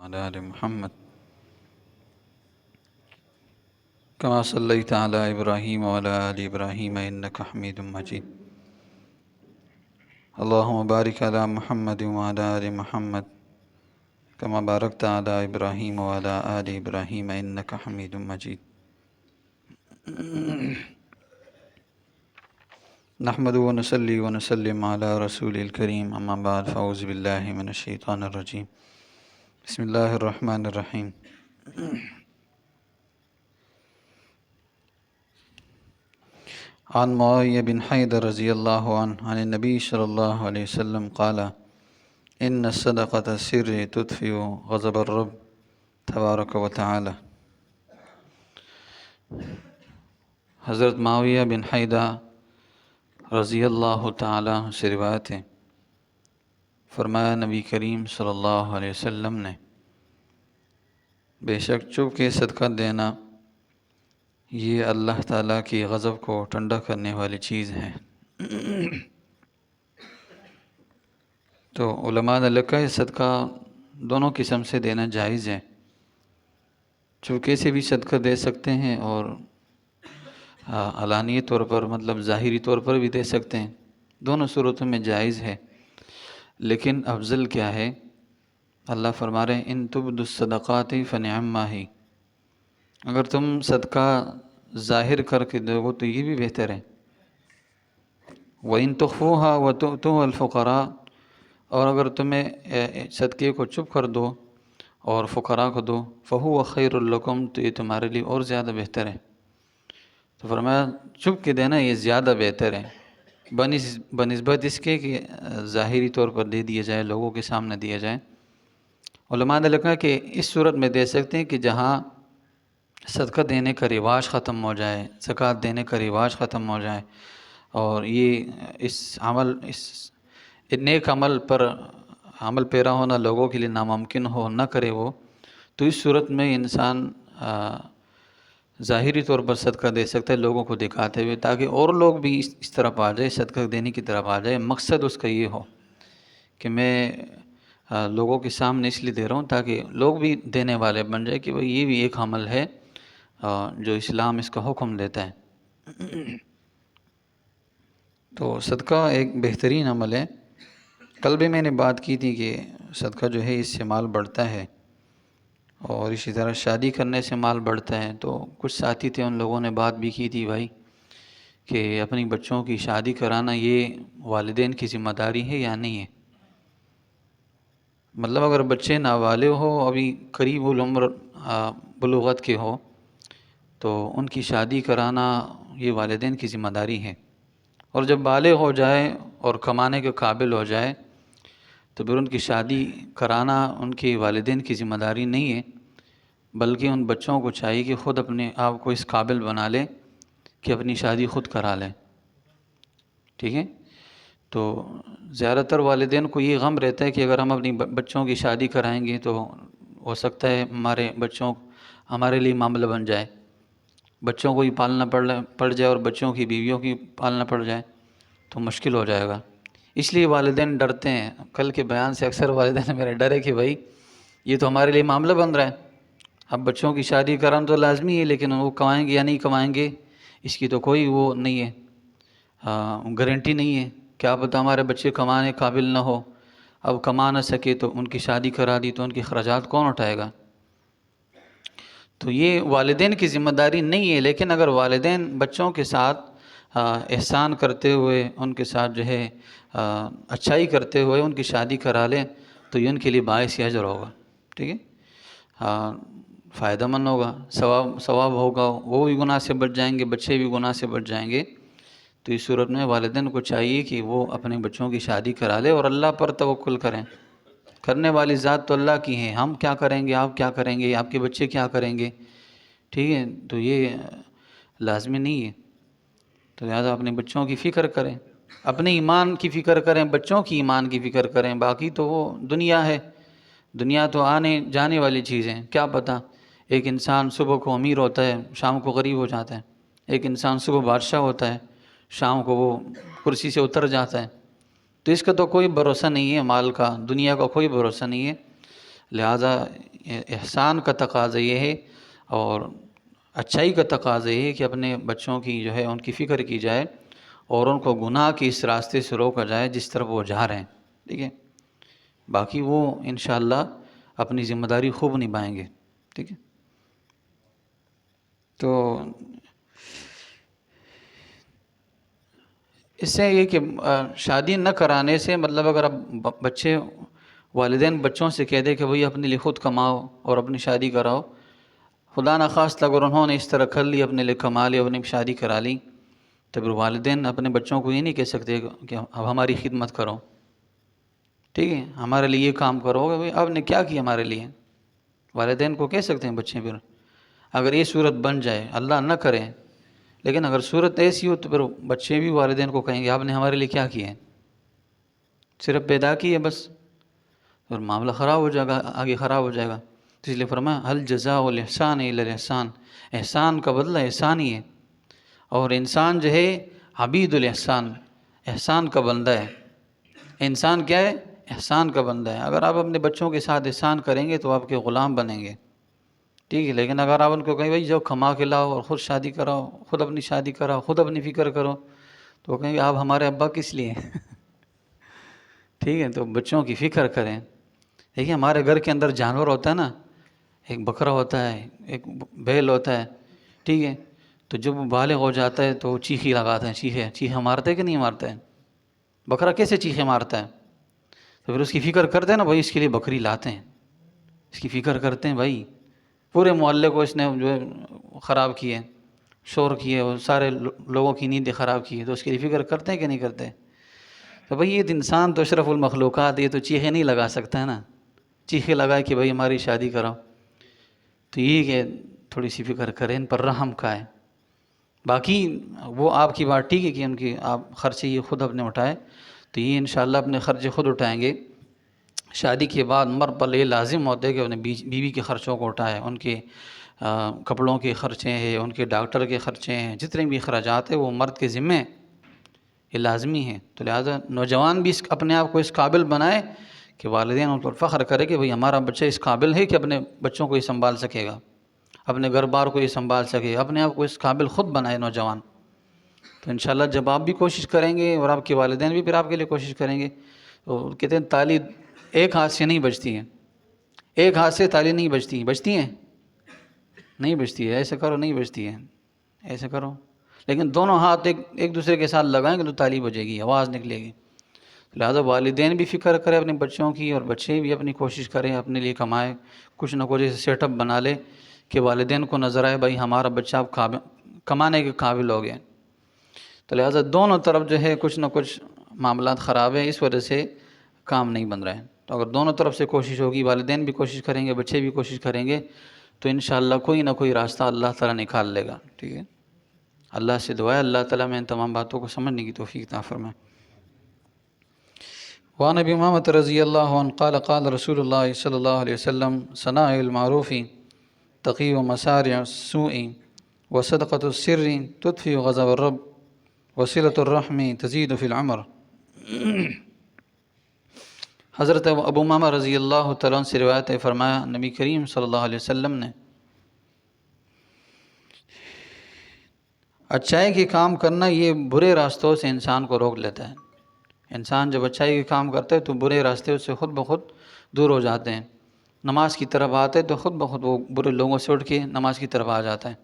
وعلى آل محمد كما صليت على إبراهيم وعلى آل إبراهيم إنك حميد مجيد اللهم بارك على محمد وعلى آل محمد كما باركت على إبراهيم وعلى آل إبراهيم إنك حميد مجيد نحمد ونصلي ونسلم على رسول الكريم أما بعد فأعوذ بالله من الشيطان الرجيم بسم الله الرحمن الرحيم عن معاوية بن حيدر رضي الله عنه عن النبي صلى الله عليه وسلم قال إن الصدقة السر تطفئ غضب الرب تبارک و تعالی۔ حضرت معاویہ بن حیدہ رضی اللہ تعالیٰ عنہ سے روایت ہے، فرمایا نبی کریم صلی اللہ علیہ وسلم نے، بے شک چپ کے صدقہ دینا یہ اللہ تعالیٰ کی غضب کو ٹھنڈا کرنے والی چیز ہے۔ تو علماء نے لکھا ہے صدقہ دونوں قسم سے دینا جائز ہے، چپکے سے بھی صدقہ دے سکتے ہیں اور علانی طور پر مطلب ظاہری طور پر بھی دے سکتے ہیں، دونوں صورتوں میں جائز ہے۔ لیکن افضل کیا ہے؟ اللہ فرما رہے ہیں ان تبدوا الصدقات فنعما ہی، اگر تم صدقہ ظاہر کر کے دو گے تو یہ بھی بہتر ہے۔ وَإِن تُخْفُوهَا وَتُؤْتُوهَا الْفُقَرَاءَ، اور اگر تمہیں صدقے کو چپ کر دو اور فقراء کو دو فَهُوَ خَيْرٌ لَكُمْ، تو یہ تمہارے لیے اور زیادہ بہتر ہے۔ تو فرمایا چپ کے دینا یہ زیادہ بہتر ہے بنسبت اس کے کہ ظاہری طور پر دے دیا جائے، لوگوں کے سامنے دیا جائے۔ علماء نے لکھا کہ اس صورت میں دے سکتے ہیں کہ جہاں صدقہ دینے کا رواج ختم ہو جائے، زکوٰۃ دینے کا رواج ختم ہو جائے، اور یہ اس نیک عمل پر عمل پیرا ہونا لوگوں کے لیے ناممکن ہو، نہ کرے وہ، تو اس صورت میں انسان ظاہری طور پر صدقہ دے سکتا ہے لوگوں کو دکھاتے ہوئے، تاکہ اور لوگ بھی اس طرف آ جائے، صدقہ دینے کی طرف آ جائے۔ مقصد اس کا یہ ہو کہ میں لوگوں کے سامنے اس لیے دے رہا ہوں تاکہ لوگ بھی دینے والے بن جائے کہ بھئی یہ بھی ایک عمل ہے جو اسلام اس کا حکم دیتا ہے۔ تو صدقہ ایک بہترین عمل ہے۔ کل بھی میں نے بات کی تھی کہ صدقہ جو ہے اس سے مال بڑھتا ہے، اور اسی طرح شادی کرنے سے مال بڑھتا ہے۔ تو کچھ ساتھی تھے، ان لوگوں نے بات بھی کی تھی بھائی کہ اپنی بچوں کی شادی کرانا یہ والدین کی ذمہ داری ہے یا نہیں ہے؟ مطلب اگر بچے نابالغ ہو، ابھی قریب العمر بلوغت کے ہو، تو ان کی شادی کرانا یہ والدین کی ذمہ داری ہے، اور جب بالغ ہو جائے اور کمانے کے قابل ہو جائے تو پھر ان کی شادی کرانا ان کے والدین کی ذمہ داری نہیں ہے، بلکہ ان بچوں کو چاہیے کہ خود اپنے آپ کو اس قابل بنا لے کہ اپنی شادی خود کرا لیں۔ ٹھیک ہے؟ تو زیادہ تر والدین کو یہ غم رہتا ہے کہ اگر ہم اپنی بچوں کی شادی کرائیں گے تو ہو سکتا ہے ہمارے لیے معاملہ بن جائے، بچوں کو ہی پالنا پڑ جائے اور بچوں کی بیویوں کی پالنا پڑ جائے تو مشکل ہو جائے گا۔ اس لیے والدین ڈرتے ہیں۔ کل کے بیان سے اکثر والدین میرے ڈرے کہ بھائی یہ تو ہمارے لیے معاملہ بن رہا ہے، اب بچوں کی شادی کرانا تو لازمی ہے، لیکن وہ کمائیں گے یا نہیں کمائیں گے اس کی تو کوئی وہ نہیں ہے، گارنٹی نہیں ہے۔ کیا پتہ ہمارے بچے کمانے قابل نہ ہو، اب کما نہ سکے تو ان کی شادی کرا دی تو ان کی اخراجات کون اٹھائے گا؟ تو یہ والدین کی ذمہ داری نہیں ہے، لیکن اگر والدین بچوں کے ساتھ احسان کرتے ہوئے، ان کے ساتھ جو ہے اچھائی کرتے ہوئے ان کی شادی کرا لیں تو یہ ان کے لیے باعث اجر ہوگا۔ ٹھیک ہے؟ فائدہ مند ہوگا، ثواب ہوگا، وہ بھی گناہ سے بچ جائیں گے، بچے بھی گناہ سے بچ جائیں گے۔ تو اس صورت میں والدین کو چاہیے کہ وہ اپنے بچوں کی شادی کرا لے اور اللہ پر توکل کریں۔ کرنے والی ذات تو اللہ کی ہیں، ہم کیا کریں گے، آپ کیا کریں گے، آپ کے بچے کیا کریں گے؟ ٹھیک ہے؟ تو یہ لازمی نہیں ہے۔ تو لہٰذا اپنے بچوں کی فکر کریں، اپنے ایمان کی فکر کریں، بچوں کی ایمان کی فکر کریں، باقی تو وہ دنیا ہے، دنیا تو آنے جانے والی چیز ہے۔ کیا پتہ ایک انسان صبح کو امیر ہوتا ہے، شام کو غریب ہو جاتا ہے، ایک انسان صبح بادشاہ ہوتا ہے، شام کو وہ کرسی سے اتر جاتا ہے۔ تو اس کا تو کوئی بھروسہ نہیں ہے، مال کا، دنیا کا کوئی بھروسہ نہیں ہے۔ لہٰذا احسان کا تقاضا یہ ہے اور اچھائی کا تقاضا یہ ہے کہ اپنے بچوں کی جو ہے ان کی فکر کی جائے اور ان کو گناہ کے اس راستے سے روکا جائے جس طرف وہ جا رہے ہیں، ٹھیک ہے. باقی وہ انشاءاللہ اپنی ذمہ داری خوب نبھائیں گے، ٹھیک ہے. تو اس سے یہ کہ شادی نہ کرانے سے مطلب اگر اب بچے والدین بچوں سے کہہ دے کہ بھئی اپنے لیے خود کماؤ اور اپنی شادی کراؤ، خدا نخواستہ اگر انہوں نے اس طرح کر لی، اپنے لیے کما لی، اپنی شادی کرا لی، تو پھر والدین اپنے بچوں کو یہ نہیں کہہ سکتے کہ اب ہماری خدمت کرو، ٹھیک ہے، ہمارے لیے یہ کام کرو کہ بھئی آپ نے کیا کیا ہمارے لیے. والدین کو کہہ سکتے ہیں بچے پھر، اگر یہ صورت بن جائے، اللہ نہ کرے، لیکن اگر صورت ایسی ہو تو پھر بچے بھی والدین کو کہیں گے آپ نے ہمارے لیے کیا کیا ہے، صرف پیدا کی ہے بس، اور معاملہ خراب ہو جائے گا، آگے خراب ہو جائے گا. تو اس لیے فرمایا هل جزاء الاحسان الا الاحسان، احسان کا بدلہ احسان ہی ہے. اور انسان جو ہے عبید الاحسان، احسان کا بندہ ہے. انسان کیا ہے؟ احسان کا بندہ ہے. اگر آپ اپنے بچوں کے ساتھ احسان کریں گے تو آپ کے غلام بنیں گے، ٹھیک ہے. لیکن اگر آپ ان کو کہیں بھائی جاؤ کما کے لاؤ اور خود شادی کراؤ، خود اپنی شادی کراؤ، خود اپنی فکر کرو، تو وہ کہیں گے آپ ہمارے ابا کس لیے ٹھیک ہے. تو بچوں کی فکر کریں. دیکھیے ہمارے گھر کے اندر جانور ہوتا ہے نا، ایک بکرا ہوتا ہے، ایک بیل ہوتا ہے، ٹھیک ہے. تو جب وہ بالغ ہو جاتا ہے تو وہ چیخی لگاتا ہے، چیخے مارتا ہے کہ نہیں مارتا ہے؟ بکرا کیسے چیخے مارتا ہے؟ تو پھر اس کی فکر کرتے ہیں نا، بھائی اس کے لیے بکری لاتے ہیں، اس کی فکر کرتے ہیں. بھائی پورے محلے کو اس نے جو ہے خراب کیے، شور کیے، اور سارے لوگوں کی نیندیں خراب کی، تو اس کے لیے فکر کرتے ہیں کہ نہیں کرتے؟ تو بھائی یہ انسان تو اشرف المخلوقات، یہ تو چیخے نہیں لگا سکتا ہے نا، چیخے لگائے کہ بھائی ہماری شادی کراؤ. تو یہ کہ تھوڑی سی فکر کریں، ان پر رحم کھائے. باقی وہ آپ کی بات ٹھیک ہے کہ ان کی آپ خرچے یہ خود اپنے اٹھائے، تو یہ انشاءاللہ اپنے خرچے خود اٹھائیں گے. شادی کے بعد مرد پر یہ لازم ہوتا ہے کہ اپنے بیوی کے خرچوں کو اٹھائے، ان کے کپڑوں کے خرچے ہیں، ان کے ڈاکٹر کے خرچے ہیں، جتنے بھی اخراجات ہیں وہ مرد کے ذمے یہ لازمی ہے. تو لہٰذا نوجوان بھی اپنے آپ کو اس قابل بنائے کہ والدین ان پر فخر کرے کہ بھئی ہمارا بچہ اس قابل ہے کہ اپنے بچوں کو یہ سنبھال سکے گا، اپنے گھر بار کو یہ سنبھال سکے، اپنے آپ کو اس قابل خود بنائے نوجوان. تو انشاءاللہ جب آپ بھی کوشش کریں گے اور آپ کے والدین بھی پھر آپ کے لیے کوشش کریں گے. تو کہتے ہیں تالی ایک ہاتھ سے نہیں بجتی ہے، ایک ہاتھ سے تالی نہیں بجتی، بجتی ہیں؟ نہیں بجتی ہے. ایسے کرو، نہیں بجتی ہے، ایسے کرو. لیکن دونوں ہاتھ ایک دوسرے کے ساتھ لگائیں گے تو تالی بجے گی، آواز نکلے گی. لہٰذا والدین بھی فکر کریں اپنے بچوں کی، اور بچے بھی اپنی کوشش کریں، اپنے لیے کمائیں، کچھ نہ کچھ ایسے سیٹ اپ بنا لے کہ والدین کو نظر آئے بھائی ہمارا بچہ اب کمانے کے قابل ہو گئے. تو لہٰذا دونوں طرف جو ہے کچھ نہ کچھ معاملات خراب ہیں، اس وجہ سے کام نہیں بن رہے ہیں. تو اگر دونوں طرف سے کوشش ہوگی، والدین بھی کوشش کریں گے، بچے بھی کوشش کریں گے، تو انشاءاللہ کوئی نہ کوئی راستہ اللہ تعالیٰ نکال لے گا. ٹھیک ہے. اللہ سے دعا ہے اللہ تعالیٰ میں ان تمام باتوں کو سمجھنے کی توفیق عطا فرمائے. وعن ابی امامۃ رضی اللہ عنہ قال قال رسول اللہ صلی اللہ علیہ وسلم صنائع المعروف تقی مسارع السوء وصدقۃ السر تطفئ غضب الرب وصلۃ الرحم تزید فی العمر. حضرت ابو امامہ رضی اللہ تعالیٰ عنہ سے روایت ہے، فرمایا نبی کریم صلی اللہ علیہ وسلم نے اچھائی کے کام کرنا یہ برے راستوں سے انسان کو روک لیتا ہے. انسان جب اچھائی کے کام کرتا ہے تو برے راستے سے خود بخود دور ہو جاتے ہیں. نماز کی طرف آتے تو خود بخود وہ برے لوگوں سے اٹھ کے نماز کی طرف آ جاتا ہے.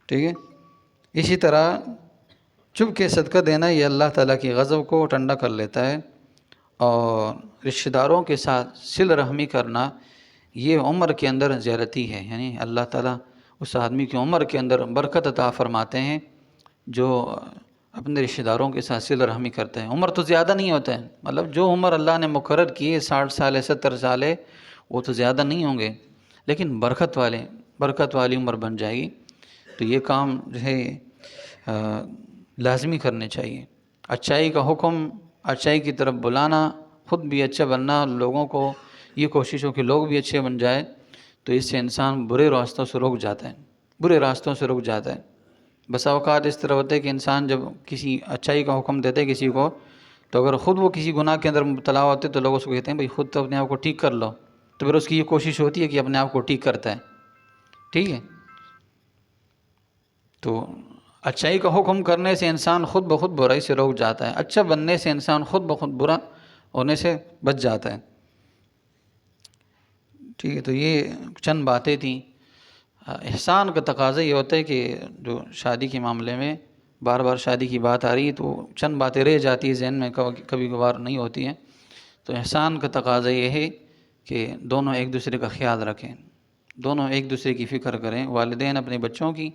ٹھیک ہے. اسی طرح چپ کے صدقہ دینا یہ اللہ تعالیٰ کی غضب کو ٹھنڈا کر لیتا ہے. اور رشتہ داروں کے ساتھ صل رحمی کرنا یہ عمر کے اندر زیارتی ہے، یعنی اللہ تعالیٰ اس آدمی کی عمر کے اندر برکت عطا فرماتے ہیں جو اپنے رشتہ داروں کے ساتھ صلہ رحمی کرتے ہیں. عمر تو زیادہ نہیں ہوتا ہے، مطلب جو عمر اللہ نے مقرر کی ہے 60 سال ہے، 70 سال ہے، وہ تو زیادہ نہیں ہوں گے، لیکن برکت والی عمر بن جائے گی. تو یہ کام جو ہے لازمی کرنے چاہیے. اچھائی کا حکم، اچھائی کی طرف بلانا، خود بھی اچھا بننا، لوگوں کو یہ کوشش ہو کہ لوگ بھی اچھے بن جائے، تو اس سے انسان برے راستوں سے رک جاتا ہے. بسا اوقات اس طرح ہوتا ہے کہ انسان جب کسی اچھائی کا حکم دیتے کسی کو، تو اگر خود وہ کسی گناہ کے اندر مبتلا ہوتے تو لوگ اس کو کہتے ہیں بھائی خود تو اپنے آپ کو ٹھیک کر لو، تو پھر اس کی یہ کوشش ہوتی ہے کہ اپنے آپ کو ٹھیک کرتا ہے، ٹھیک ہے. تو اچھائی کا حکم کرنے سے انسان خود بخود برائی سے روک جاتا ہے، اچھا بننے سے انسان خود بخود برا ہونے سے بچ جاتا ہے. ٹھیک ہے، تو یہ چند باتیں تھیں. احسان کا تقاضا یہ ہوتا ہے کہ جو شادی کے معاملے میں بار بار شادی کی بات آ رہی ہے تو چند باتیں رہ جاتی ہے ذہن میں، کبھی کبھار نہیں ہوتی ہیں. تو احسان کا تقاضا یہ ہے کہ دونوں ایک دوسرے کا خیال رکھیں، دونوں ایک دوسرے کی فکر کریں، والدین اپنے بچوں کی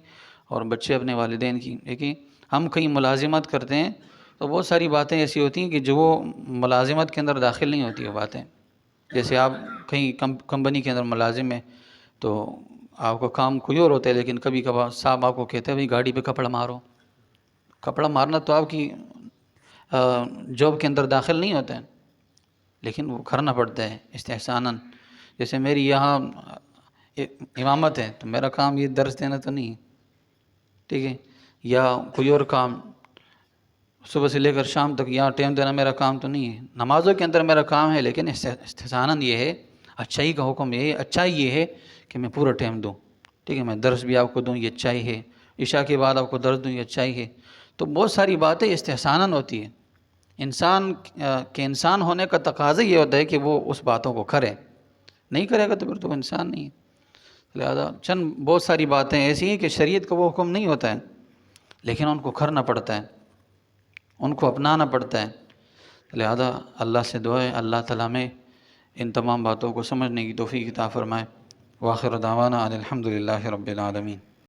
اور بچے اپنے والدین کی. دیکھیں ہم کہیں ملازمت کرتے ہیں تو بہت ساری باتیں ایسی ہوتی ہیں کہ جو وہ ملازمت کے اندر داخل نہیں ہوتی وہ باتیں. جیسے آپ کہیں کمپنی کے اندر ملازم ہیں تو آپ کا کام کوئی اور ہوتا ہے، لیکن کبھی کبھار صاحب آپ کو کہتے ہیں بھائی گاڑی پہ کپڑا مارو. کپڑا مارنا تو آپ کی جاب کے اندر داخل نہیں ہوتا ہے، لیکن وہ کرنا پڑتا ہے استحساناً. جیسے میری یہاں امامت ہے تو میرا کام یہ درس دینا تو نہیں ہے، ٹھیک ہے، یا کوئی اور کام صبح سے لے کر شام تک یہاں ٹائم دینا میرا کام تو نہیں ہے. نمازوں کے اندر میرا کام ہے، لیکن استحساناً یہ ہے، اچھائی کا حکم یہ ہے، اچھائی یہ ہے کہ میں پورا ٹائم دوں، ٹھیک ہے، میں درس بھی آپ کو دوں، یہ اچھائی ہے، عشاء کے بعد آپ کو درس دوں، یہ اچھائی ہے. تو بہت ساری باتیں استحساناً ہوتی ہیں. انسان کے انسان ہونے کا تقاضا یہ ہوتا ہے کہ وہ اس باتوں کو کرے، نہیں کرے گا تو پھر تو انسان نہیں ہے. لہذا چند بہت ساری باتیں ایسی ہیں کہ شریعت کا وہ حکم نہیں ہوتا ہے، لیکن ان کو کرنا پڑتا ہے، ان کو اپنانا پڑتا ہے. لہذا اللہ سے دعا ہے اللہ تعالیٰ میں ان تمام باتوں کو سمجھنے کی توفیق عطا فرمائے. وآخر دعوانا ان الحمد للہ رب العالمین.